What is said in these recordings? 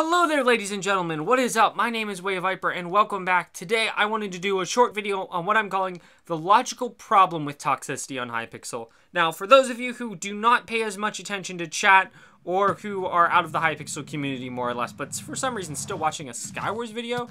Hello there, ladies and gentlemen. What is up? My name is WaveViper, and welcome back. Today, I wanted to do a short video on what I'm calling the logical problem with toxicity on Hypixel. Now, for those of you who do not pay as much attention to chat, or who are out of the Hypixel community, more or less, but for some reason still watching a Skywars video,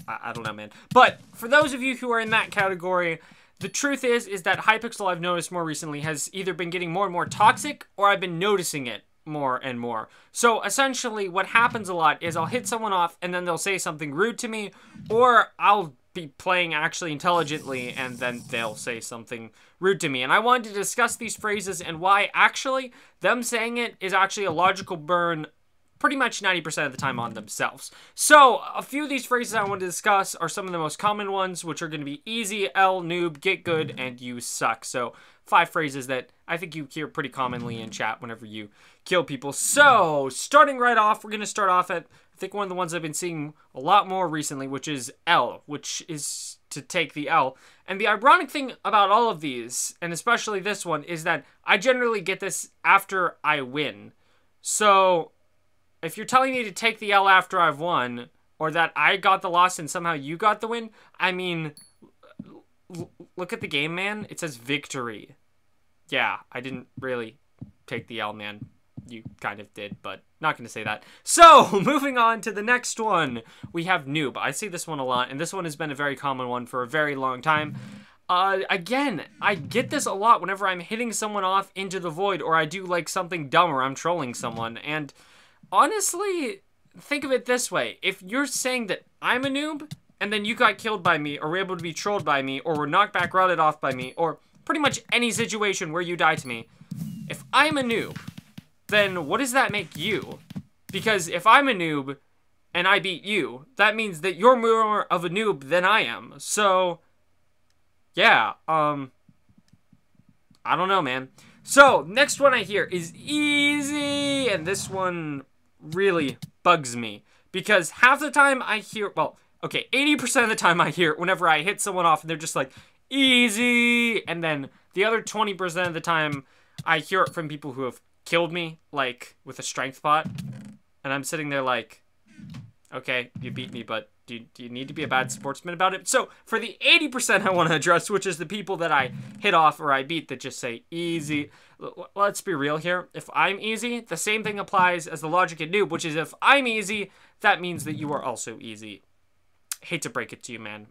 I don't know, man. But for those of you who are in that category, the truth is that Hypixel, I've noticed more recently, has either been getting more and more toxic, or I've been noticing it more and more. So essentially what happens a lot is I'll hit someone off and then they'll say something rude to me, or I'll be playing actually intelligently and then they'll say something rude to me. And I wanted to discuss these phrases and why actually them saying it is actually a logical burn pretty much 90% of the time on themselves. So a few of these phrases I want to discuss are some of the most common ones, which are going to be easy, L, noob, get good, and you suck. So 5 phrases that I think you hear pretty commonly in chat whenever you kill people. So starting right off, we're going to start off at, I think one of the ones I've been seeing a lot more recently, which is L, which is to take the L. And the ironic thing about all of these, and especially this one, is that I generally get this after I win. So if you're telling me to take the L after I've won, or that I got the loss and somehow you got the win, I mean, look at the game, man. It says victory. Yeah, I didn't really take the L, man. You kind of did, but not going to say that. So, moving on to the next one, we have noob. I see this one a lot, and this one has been a very common one for a very long time. Again, I get this a lot whenever I'm hitting someone off into the void, or I do like something dumb, or I'm trolling someone, and honestly, think of it this way. If you're saying that I'm a noob, and then you got killed by me, or were able to be trolled by me, or were knocked back routed off by me, or pretty much any situation where you die to me, if I'm a noob, then what does that make you? Because if I'm a noob, and I beat you, that means that you're more of a noob than I am. So, yeah, I don't know, man. So, next one I hear is easy, and this one really bugs me, because half the time I hear, well, okay, 80% of the time I hear it whenever I hit someone off and they're just like, easy, and then the other 20% of the time I hear it from people who have killed me, like, with a strength bot, and I'm sitting there like, okay, you beat me, but do you need to be a bad sportsman about it? So, for the 80% I want to address, which is the people that I hit off or I beat that just say, easy, let's be real here. If I'm easy, the same thing applies as the logic in noob, which is if I'm easy, that means that you are also easy. Hate to break it to you, man.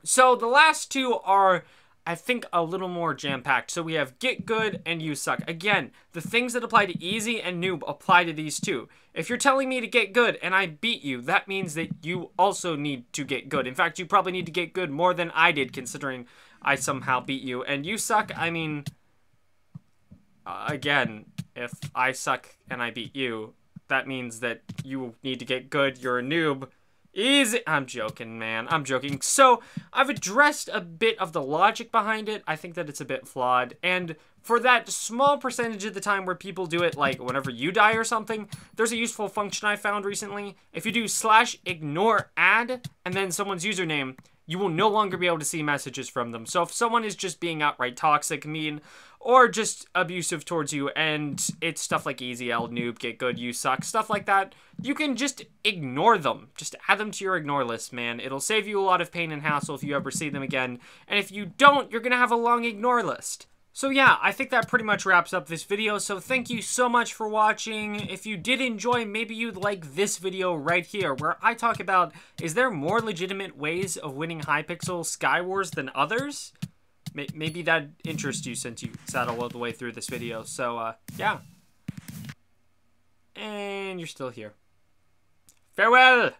So, the last two are, I think, a little more jam-packed. So we have get good and you suck. Again, the things that apply to easy and noob apply to these two. If you're telling me to get good and I beat you, that means that you also need to get good. In fact, you probably need to get good more than I did, considering I somehow beat you. And you suck, I mean, again, if I suck and I beat you, that means that you need to get good, you're a noob. Easy. I'm joking, man. I'm joking. So, I've addressed a bit of the logic behind it. I think that it's a bit flawed. And for that small percentage of the time where people do it, like whenever you die or something, there's a useful function I found recently. If you do /ignore ad and then someone's username, you will no longer be able to see messages from them. So if someone is just being outright toxic, mean, or just abusive towards you, and it's stuff like easy, L, noob, get good, you suck, stuff like that, you can just ignore them. Just add them to your ignore list, man. It'll save you a lot of pain and hassle if you ever see them again. And if you don't, you're gonna have a long ignore list. So yeah, I think that pretty much wraps up this video, so thank you so much for watching. If you did enjoy, maybe you'd like this video right here, where I talk about, is there more legitimate ways of winning Hypixel Skywars than others? Maybe that interests you since you sat all the way through this video, so yeah. And you're still here. Farewell!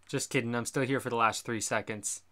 Just kidding, I'm still here for the last 3 seconds.